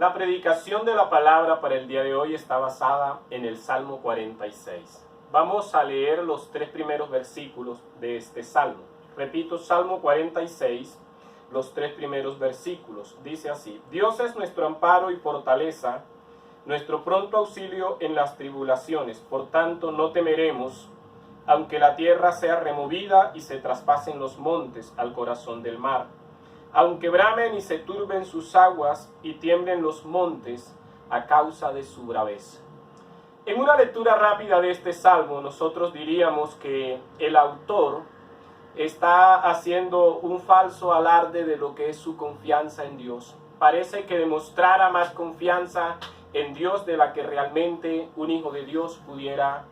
La predicación de la palabra para el día de hoy está basada en el Salmo 46. Vamos a leer los 3 primeros versículos de este salmo. Repito, Salmo 46, los 3 primeros versículos. Dice así: Dios es nuestro amparo y fortaleza, nuestro pronto auxilio en las tribulaciones. Por tanto, no temeremos, aunque la tierra sea removida y se traspasen los montes al corazón del mar. Aunque bramen y se turben sus aguas y tiemblen los montes a causa de su braveza. En una lectura rápida de este salmo, nosotros diríamos que el autor está haciendo un falso alarde de lo que es su confianza en Dios. Parece que demostrara más confianza en Dios de la que realmente un hijo de Dios pudiera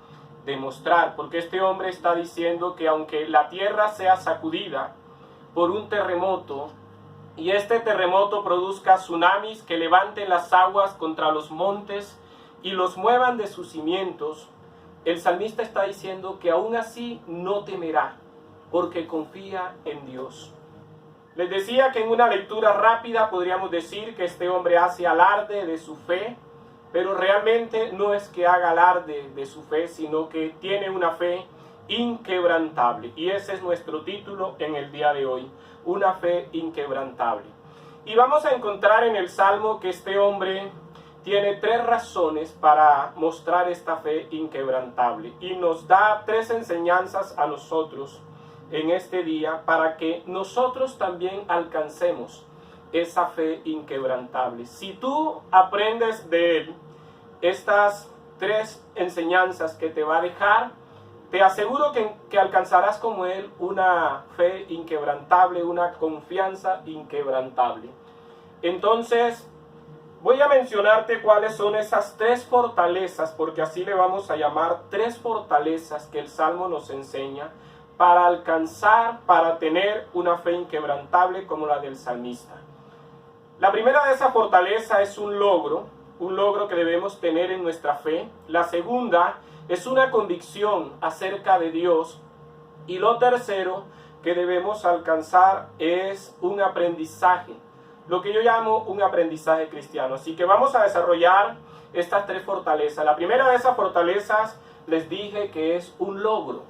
demostrar, porque este hombre está diciendo que aunque la tierra sea sacudida por un terremoto, y este terremoto produzca tsunamis que levanten las aguas contra los montes y los muevan de sus cimientos, el salmista está diciendo que aún así no temerá, porque confía en Dios. Les decía que en una lectura rápida podríamos decir que este hombre hace alarde de su fe, pero realmente no es que haga alarde de su fe, sino que tiene una fe inquebrantable. Y ese es nuestro título en el día de hoy, una fe inquebrantable. Y vamos a encontrar en el Salmo que este hombre tiene 3 razones para mostrar esta fe inquebrantable. Y nos da 3 enseñanzas a nosotros en este día para que nosotros también alcancemos esa fe inquebrantable. Si tú aprendes de él estas 3 enseñanzas que te va a dejar, te aseguro que alcanzarás como él una fe inquebrantable, una confianza inquebrantable. Entonces, voy a mencionarte cuáles son esas 3 fortalezas, porque así le vamos a llamar 3 fortalezas que el Salmo nos enseña para alcanzar, para tener una fe inquebrantable como la del salmista. La primera de esa fortaleza es un logro que debemos tener en nuestra fe. La segunda es una convicción acerca de Dios. Y lo tercero que debemos alcanzar es un aprendizaje, lo que yo llamo un aprendizaje cristiano. Así que vamos a desarrollar estas 3 fortalezas. La primera de esas fortalezas les dije que es un logro.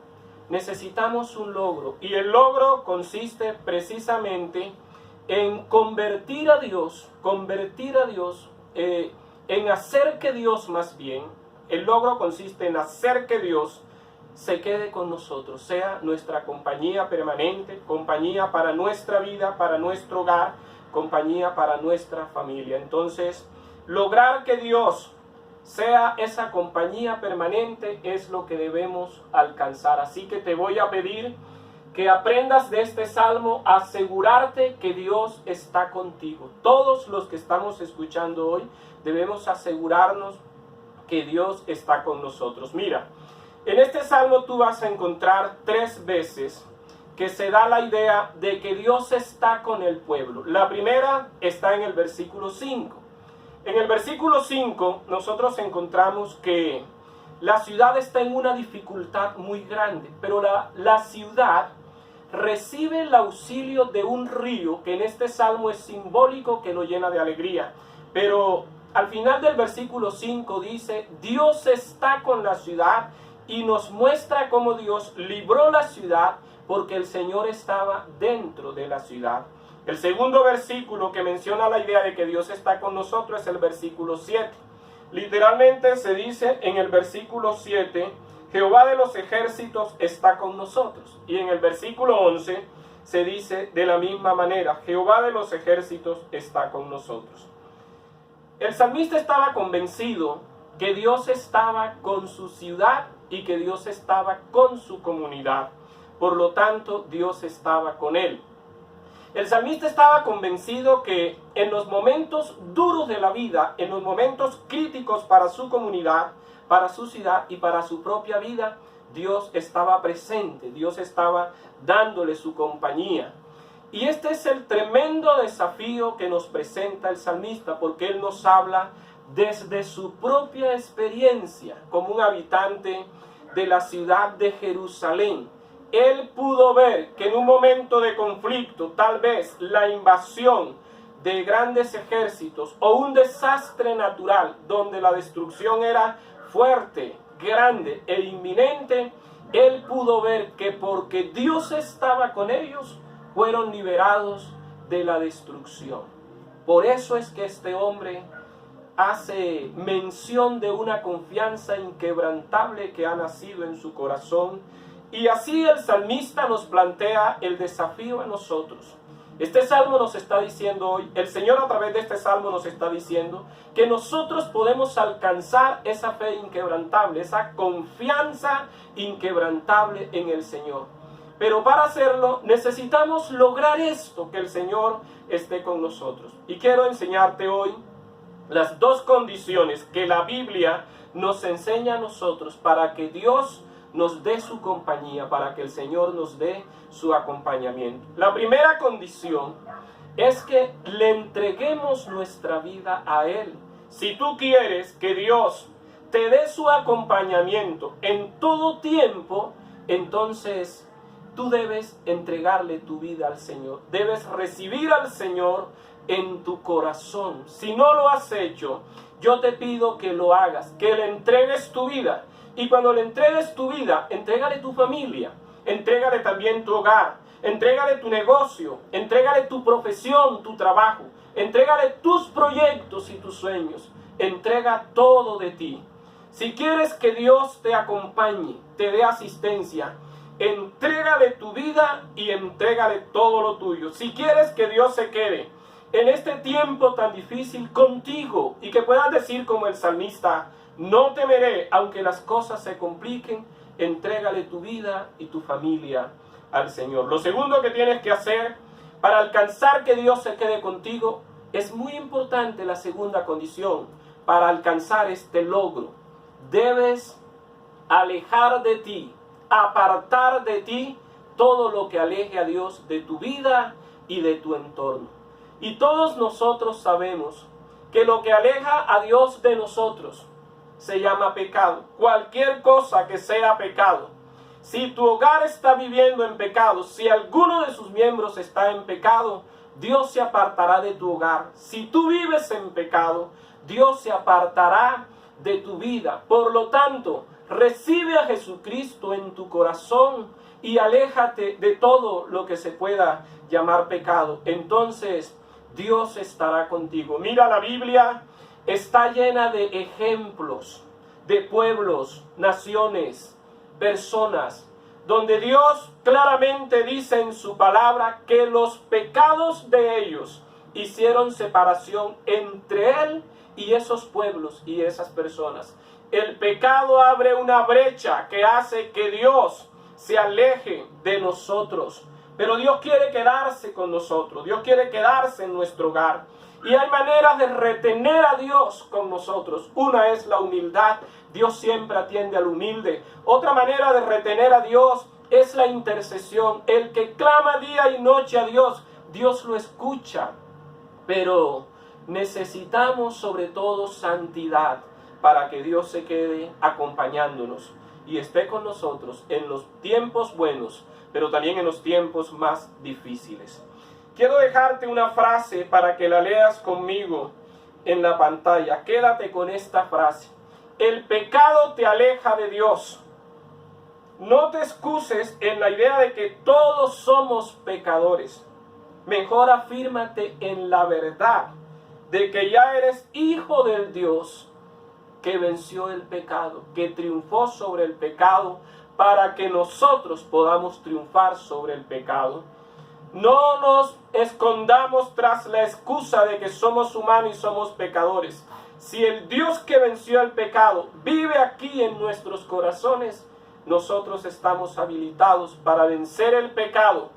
Necesitamos un logro. Y el logro consiste precisamente en convertir a Dios, en hacer que Dios más bien, el logro consiste en hacer que Dios se quede con nosotros, sea nuestra compañía permanente, compañía para nuestra vida, para nuestro hogar, compañía para nuestra familia. Entonces, lograr que Dios sea esa compañía permanente es lo que debemos alcanzar. Así que te voy a pedir que aprendas de este salmo a asegurarte que Dios está contigo. Todos los que estamos escuchando hoy debemos asegurarnos que Dios está con nosotros. Mira, en este salmo tú vas a encontrar 3 veces que se da la idea de que Dios está con el pueblo. La primera está en el versículo 5. En el versículo 5 nosotros encontramos que la ciudad está en una dificultad muy grande, pero la ciudad recibe el auxilio de un río que en este salmo es simbólico, que lo llena de alegría. Pero al final del versículo 5 dice: Dios está con la ciudad, y nos muestra cómo Dios libró la ciudad porque el Señor estaba dentro de la ciudad. El segundo versículo que menciona la idea de que Dios está con nosotros es el versículo 7. Literalmente se dice en el versículo 7: Jehová de los ejércitos está con nosotros. Y en el versículo 11 se dice de la misma manera: Jehová de los ejércitos está con nosotros. El salmista estaba convencido que Dios estaba con su ciudad y que Dios estaba con su comunidad. Por lo tanto, Dios estaba con él. El salmista estaba convencido que en los momentos duros de la vida, en los momentos críticos para su comunidad, para su ciudad y para su propia vida, Dios estaba presente, Dios estaba dándole su compañía. Y este es el tremendo desafío que nos presenta el salmista, porque él nos habla desde su propia experiencia como un habitante de la ciudad de Jerusalén. Él pudo ver que en un momento de conflicto, tal vez la invasión de grandes ejércitos o un desastre natural donde la destrucción era fuerte, grande e inminente, él pudo ver que porque Dios estaba con ellos, fueron liberados de la destrucción. Por eso es que este hombre hace mención de una confianza inquebrantable que ha nacido en su corazón. Y así el salmista nos plantea el desafío a nosotros. Este salmo nos está diciendo hoy, el Señor a través de este salmo nos está diciendo que nosotros podemos alcanzar esa fe inquebrantable, esa confianza inquebrantable en el Señor. Pero para hacerlo necesitamos lograr esto, que el Señor esté con nosotros. Y quiero enseñarte hoy las dos condiciones que la Biblia nos enseña a nosotros para que Dios nos dé su compañía, para que el Señor nos dé su acompañamiento. La primera condición es que le entreguemos nuestra vida a Él. Si tú quieres que Dios te dé su acompañamiento en todo tiempo, entonces tú debes entregarle tu vida al Señor. Debes recibir al Señor en tu corazón. Si no lo has hecho, yo te pido que lo hagas, que le entregues tu vida. Y cuando le entregues tu vida, entrégale tu familia, entrégale también tu hogar, entrégale tu negocio, entrégale tu profesión, tu trabajo, entrégale tus proyectos y tus sueños. Entrega todo de ti. Si quieres que Dios te acompañe, te dé asistencia, entrégale tu vida y entrégale todo lo tuyo. Si quieres que Dios se quede en este tiempo tan difícil contigo y que puedas decir como el salmista, no temeré aunque las cosas se compliquen, entrégale tu vida y tu familia al Señor. Lo segundo que tienes que hacer para alcanzar que Dios se quede contigo, es muy importante la segunda condición para alcanzar este logro. Debes alejar de ti, apartar de ti todo lo que aleje a Dios de tu vida y de tu entorno. Y todos nosotros sabemos que lo que aleja a Dios de nosotros se llama pecado. Cualquier cosa que sea pecado. Si tu hogar está viviendo en pecado, si alguno de sus miembros está en pecado, Dios se apartará de tu hogar. Si tú vives en pecado, Dios se apartará de tu vida. Por lo tanto, recibe a Jesucristo en tu corazón y aléjate de todo lo que se pueda llamar pecado. Entonces, Dios estará contigo. Mira, la Biblia está llena de ejemplos de pueblos, naciones, personas, donde Dios claramente dice en su palabra que los pecados de ellos hicieron separación entre Él y esos pueblos y esas personas. El pecado abre una brecha que hace que Dios se aleje de nosotros. Pero Dios quiere quedarse con nosotros. Dios quiere quedarse en nuestro hogar. Y hay maneras de retener a Dios con nosotros. Una es la humildad. Dios siempre atiende al humilde. Otra manera de retener a Dios es la intercesión. El que clama día y noche a Dios, Dios lo escucha. Pero necesitamos sobre todo santidad para que Dios se quede acompañándonos y esté con nosotros en los tiempos buenos, pero también en los tiempos más difíciles. Quiero dejarte una frase para que la leas conmigo en la pantalla. Quédate con esta frase. El pecado te aleja de Dios. No te excuses en la idea de que todos somos pecadores. Mejor afírmate en la verdad de que ya eres hijo del Dios que venció el pecado, que triunfó sobre el pecado, para que nosotros podamos triunfar sobre el pecado. No nos escondamos tras la excusa de que somos humanos y somos pecadores. Si el Dios que venció el pecado vive aquí en nuestros corazones, nosotros estamos habilitados para vencer el pecado,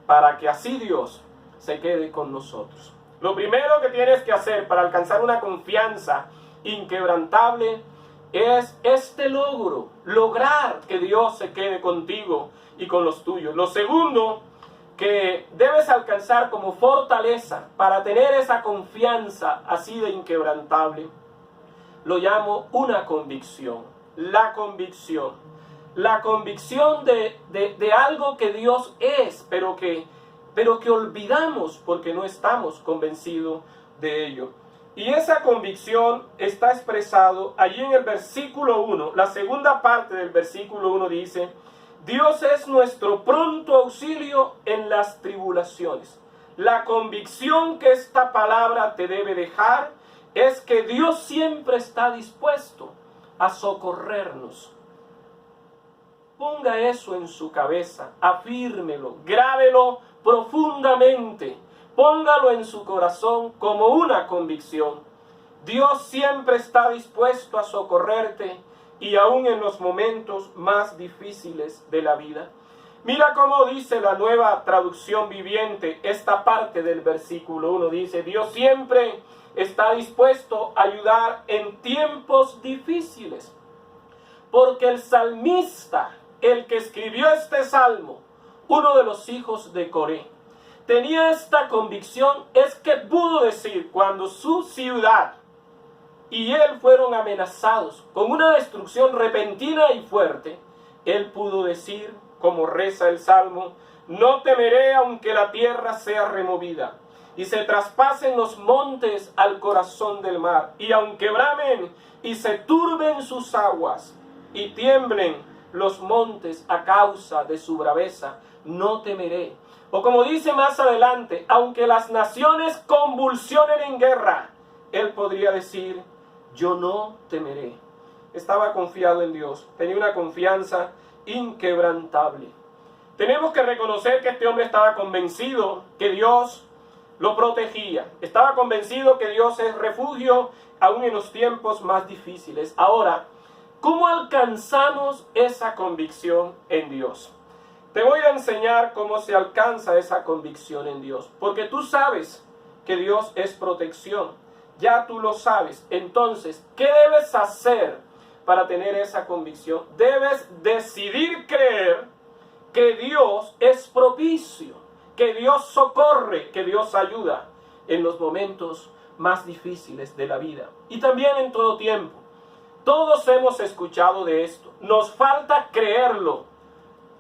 para que así Dios se quede con nosotros. Lo primero que tienes que hacer para alcanzar una confianza inquebrantable es este logro, lograr que Dios se quede contigo y con los tuyos. Lo segundo que debes alcanzar como fortaleza para tener esa confianza así de inquebrantable, lo llamo una convicción. La convicción de algo que Dios es, pero que pero que olvidamos porque no estamos convencidos de ello. Y esa convicción está expresado allí en el versículo 1. La segunda parte del versículo 1 dice: Dios es nuestro pronto auxilio en las tribulaciones. La convicción que esta palabra te debe dejar es que Dios siempre está dispuesto a socorrernos. Ponga eso en su cabeza, afírmelo, grábelo profundamente, póngalo en su corazón como una convicción. Dios siempre está dispuesto a socorrerte y aún en los momentos más difíciles de la vida. Mira cómo dice la Nueva Traducción Viviente, esta parte del versículo 1 dice: Dios siempre está dispuesto a ayudar en tiempos difíciles. Porque el salmista, el que escribió este salmo, uno de los hijos de Coré, tenía esta convicción, es que pudo decir cuando su ciudad y él fueron amenazados con una destrucción repentina y fuerte, él pudo decir, como reza el Salmo: no temeré aunque la tierra sea removida y se traspasen los montes al corazón del mar, y aunque bramen y se turben sus aguas y tiemblen los montes a causa de su braveza, no temeré. O como dice más adelante, aunque las naciones convulsionen en guerra, él podría decir: yo no temeré. Estaba confiado en Dios, tenía una confianza inquebrantable. Tenemos que reconocer que este hombre estaba convencido que Dios lo protegía. Estaba convencido que Dios es refugio aún en los tiempos más difíciles. Ahora, ¿cómo alcanzamos esa convicción en Dios? Te voy a enseñar cómo se alcanza esa convicción en Dios. Porque tú sabes que Dios es protección. Ya tú lo sabes. Entonces, ¿qué debes hacer para tener esa convicción? Debes decidir creer que Dios es propicio, que Dios socorre, que Dios ayuda en los momentos más difíciles de la vida. Y también en todo tiempo. Todos hemos escuchado de esto. Nos falta creerlo.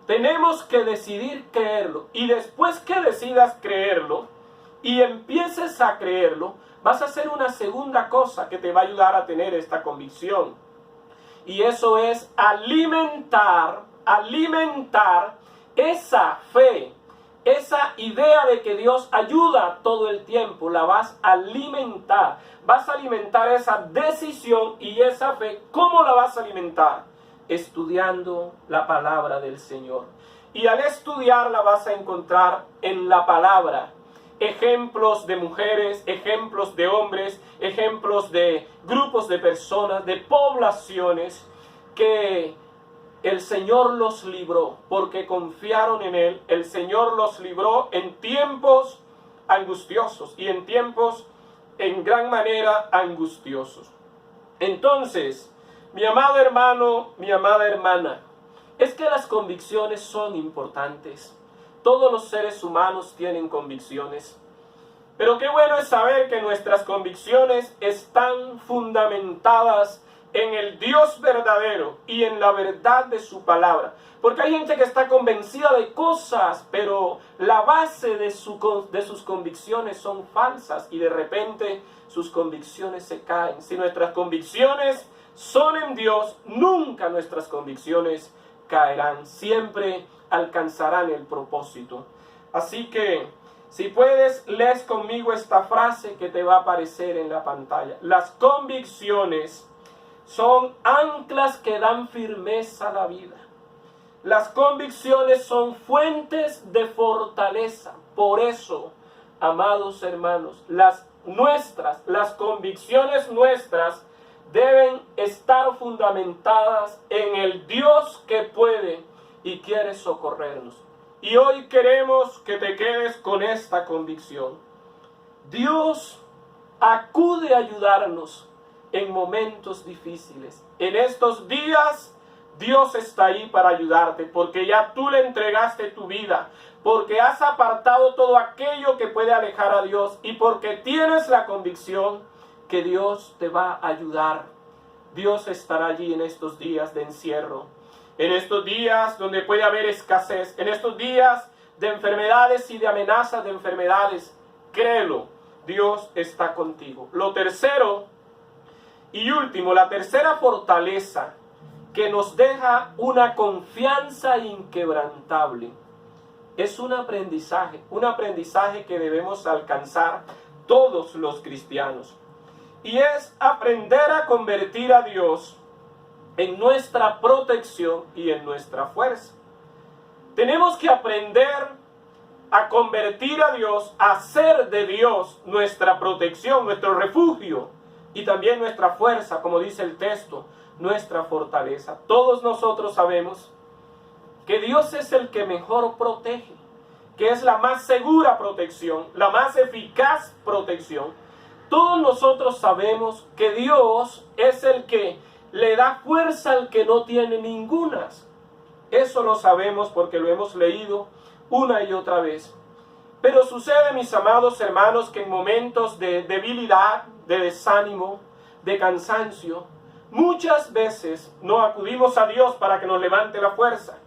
Tenemos que decidir creerlo. Y después que decidas creerlo y empieces a creerlo, vas a hacer una segunda cosa que te va a ayudar a tener esta convicción. Y eso es alimentar esa fe, esa idea de que Dios ayuda todo el tiempo. La vas a alimentar. Vas a alimentar esa decisión y esa fe. ¿Cómo la vas a alimentar? Estudiando la palabra del Señor. Y al estudiarla vas a encontrar en la palabra ejemplos de mujeres, ejemplos de hombres, ejemplos de grupos de personas, de poblaciones que el Señor los libró porque confiaron en Él. El Señor los libró en tiempos angustiosos y en tiempos en gran manera angustiosos. Entonces, mi amado hermano, mi amada hermana, es que las convicciones son importantes. Todos los seres humanos tienen convicciones. Pero qué bueno es saber que nuestras convicciones están fundamentadas en el Dios verdadero y en la verdad de su palabra. Porque hay gente que está convencida de cosas, pero la base de sus convicciones son falsas y de repente sus convicciones se caen. Si nuestras convicciones son en Dios, nunca nuestras convicciones caerán. Siempre alcanzarán el propósito. Así que, si puedes, lees conmigo esta frase que te va a aparecer en la pantalla. Las convicciones son anclas que dan firmeza a la vida. Las convicciones son fuentes de fortaleza. Por eso, amados hermanos, las convicciones nuestras deben estar fundamentadas en el Dios que puede y quiere socorrernos. Y hoy queremos que te quedes con esta convicción. Dios acude a ayudarnos en momentos difíciles. En estos días, Dios está ahí para ayudarte, porque ya tú le entregaste tu vida, porque has apartado todo aquello que puede alejar a Dios y porque tienes la convicción que Dios te va a ayudar. Dios estará allí en estos días de encierro, en estos días donde puede haber escasez, en estos días de enfermedades y de amenazas de enfermedades, créelo, Dios está contigo. Lo tercero y último, la tercera fortaleza que nos deja una confianza inquebrantable, es un aprendizaje que debemos alcanzar todos los cristianos. Y es aprender a convertir a Dios en nuestra protección y en nuestra fuerza. Tenemos que aprender a convertir a Dios, a hacer de Dios nuestra protección, nuestro refugio y también nuestra fuerza, como dice el texto, nuestra fortaleza. Todos nosotros sabemos que Dios es el que mejor protege, que es la más segura protección, la más eficaz protección. Todos nosotros sabemos que Dios es el que le da fuerza al que no tiene ningunas. Eso lo sabemos porque lo hemos leído una y otra vez. Pero sucede, mis amados hermanos, que en momentos de debilidad, de desánimo, de cansancio, muchas veces no acudimos a Dios para que nos levante la fuerza.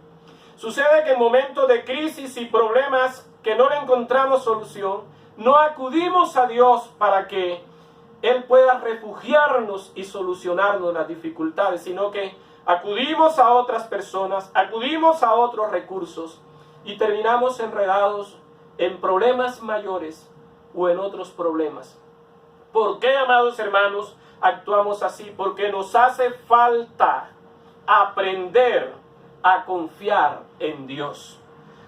Sucede que en momentos de crisis y problemas que no le encontramos solución, no acudimos a Dios para que Él pueda refugiarnos y solucionarnos las dificultades, sino que acudimos a otras personas, acudimos a otros recursos y terminamos enredados en problemas mayores o en otros problemas. ¿Por qué, amados hermanos, actuamos así? Porque nos hace falta aprender a confiar en Dios.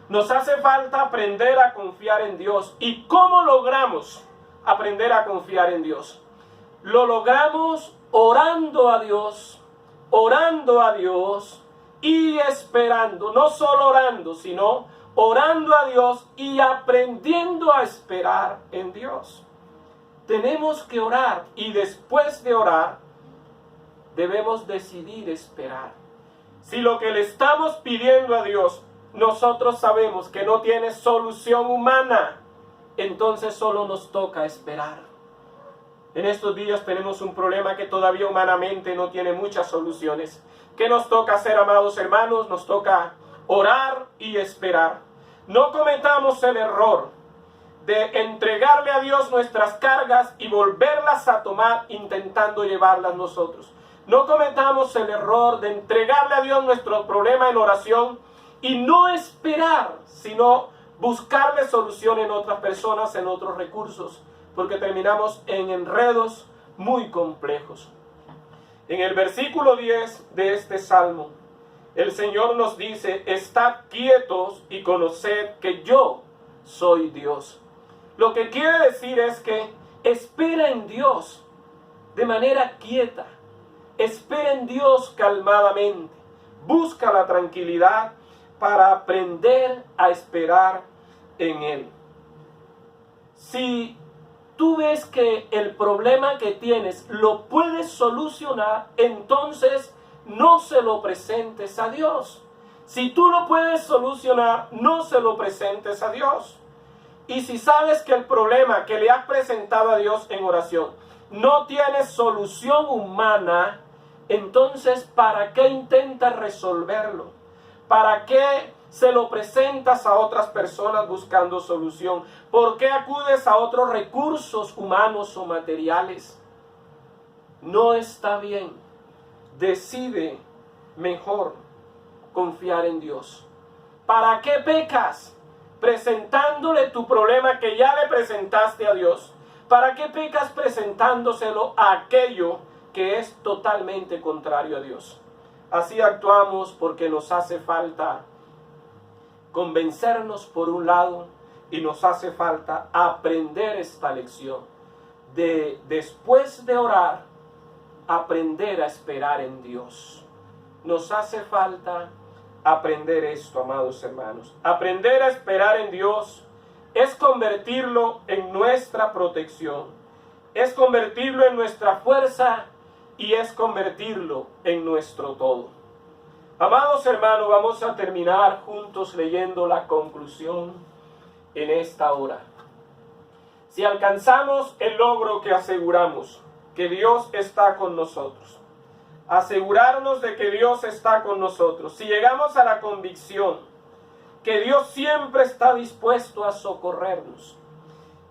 Nos hace falta aprender a confiar en Dios. ¿Y cómo logramos aprender a confiar en Dios? Lo logramos orando a Dios y esperando. No solo orando, sino orando a Dios y aprendiendo a esperar en Dios. Tenemos que orar y después de orar debemos decidir esperar. Si lo que le estamos pidiendo a Dios nosotros sabemos que no tiene solución humana, entonces solo nos toca esperar. En estos días tenemos un problema que todavía humanamente no tiene muchas soluciones. ¿Qué nos toca hacer, amados hermanos? Nos toca orar y esperar. No cometamos el error de entregarle a Dios nuestras cargas y volverlas a tomar intentando llevarlas nosotros. No cometamos el error de entregarle a Dios nuestro problema en oración y no esperar, sino buscarle solución en otras personas, en otros recursos, porque terminamos en enredos muy complejos. En el versículo 10 de este salmo, el Señor nos dice: estad quietos y conoced que yo soy Dios. Lo que quiere decir es que espera en Dios de manera quieta. Espera en Dios calmadamente. Busca la tranquilidad para aprender a esperar en Él. Si tú ves que el problema que tienes lo puedes solucionar, entonces no se lo presentes a Dios. Si tú lo puedes solucionar, no se lo presentes a Dios. Y si sabes que el problema que le has presentado a Dios en oración no tiene solución humana, entonces ¿para qué intentas resolverlo? ¿Para qué se lo presentas a otras personas buscando solución? ¿Por qué acudes a otros recursos humanos o materiales? No está bien. Decide mejor confiar en Dios. ¿Para qué pecas presentándole tu problema que ya le presentaste a Dios? ¿Para qué pecas presentándoselo a aquello que es totalmente contrario a Dios? Así actuamos porque nos hace falta convencernos por un lado y nos hace falta aprender esta lección de, después de orar, aprender a esperar en Dios. Nos hace falta aprender esto, amados hermanos. Aprender a esperar en Dios es convertirlo en nuestra protección, es convertirlo en nuestra fuerza y es convertirlo en nuestro todo. Amados hermanos, vamos a terminar juntos leyendo la conclusión en esta hora. Si alcanzamos el logro que aseguramos, que Dios está con nosotros, asegurarnos de que Dios está con nosotros, si llegamos a la convicción que Dios siempre está dispuesto a socorrernos.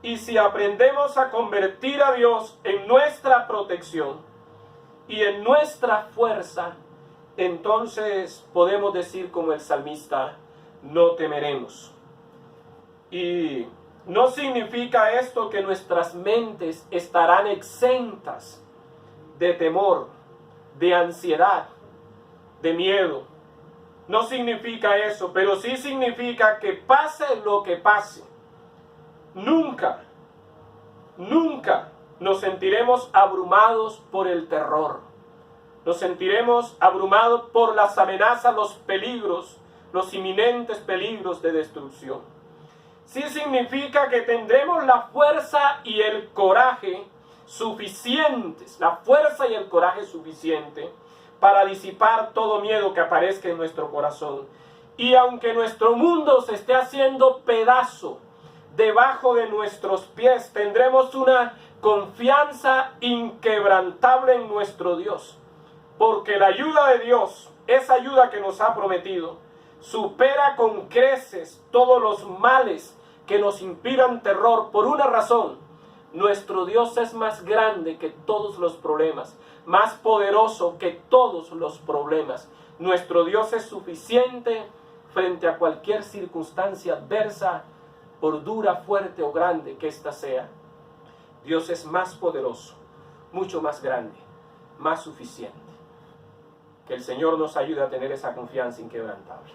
Y si aprendemos a convertir a Dios en nuestra protección y en nuestra fuerza, entonces podemos decir como el salmista, no temeremos. Y no significa esto que nuestras mentes estarán exentas de temor, de ansiedad, de miedo. No significa eso, pero sí significa que pase lo que pase, nunca nos sentiremos abrumados por el terror. Nos sentiremos abrumados por las amenazas, los peligros, los inminentes peligros de destrucción. Sí significa que tendremos la fuerza y el coraje suficientes, para disipar todo miedo que aparezca en nuestro corazón. Y aunque nuestro mundo se esté haciendo pedazo debajo de nuestros pies, tendremos una confianza inquebrantable en nuestro Dios. Porque la ayuda de Dios, esa ayuda que nos ha prometido, supera con creces todos los males que nos inspiran terror por una razón. Nuestro Dios es más grande que todos los problemas, más poderoso que todos los problemas. Nuestro Dios es suficiente frente a cualquier circunstancia adversa, por dura, fuerte o grande que ésta sea. Dios es más poderoso, mucho más grande, más suficiente. Que el Señor nos ayude a tener esa confianza inquebrantable.